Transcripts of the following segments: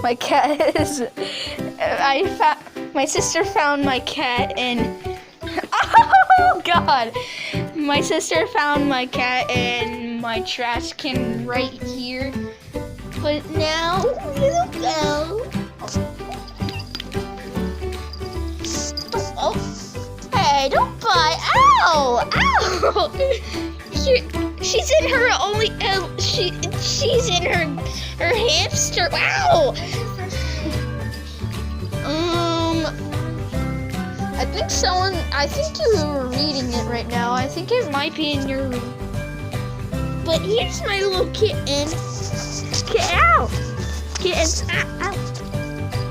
My cat is. My sister found my cat in. Oh God! My sister found my cat in my trash can right here. But now, little Belle. Oh, hey, don't bite! Ow! Ow! She's in her only. She's in her hamster. Ow! I think you're reading it right now. I think it might be in your room. But here's my little kitten. Ow! Kitten, ow!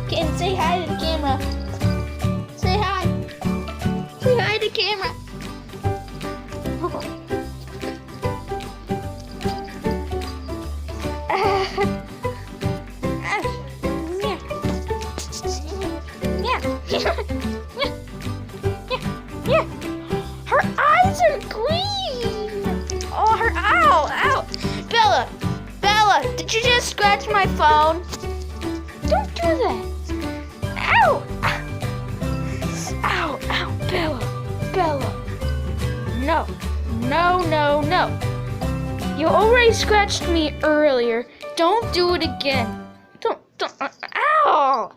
Kitten, say hi to the camera. Say hi. Say hi to the camera. Yeah. Her eyes are green. Oh, ow. Bella, did you just scratch my phone? Don't do that. Ow. Ow, Bella. No. You already scratched me earlier. Don't do it again. Don't. Ow.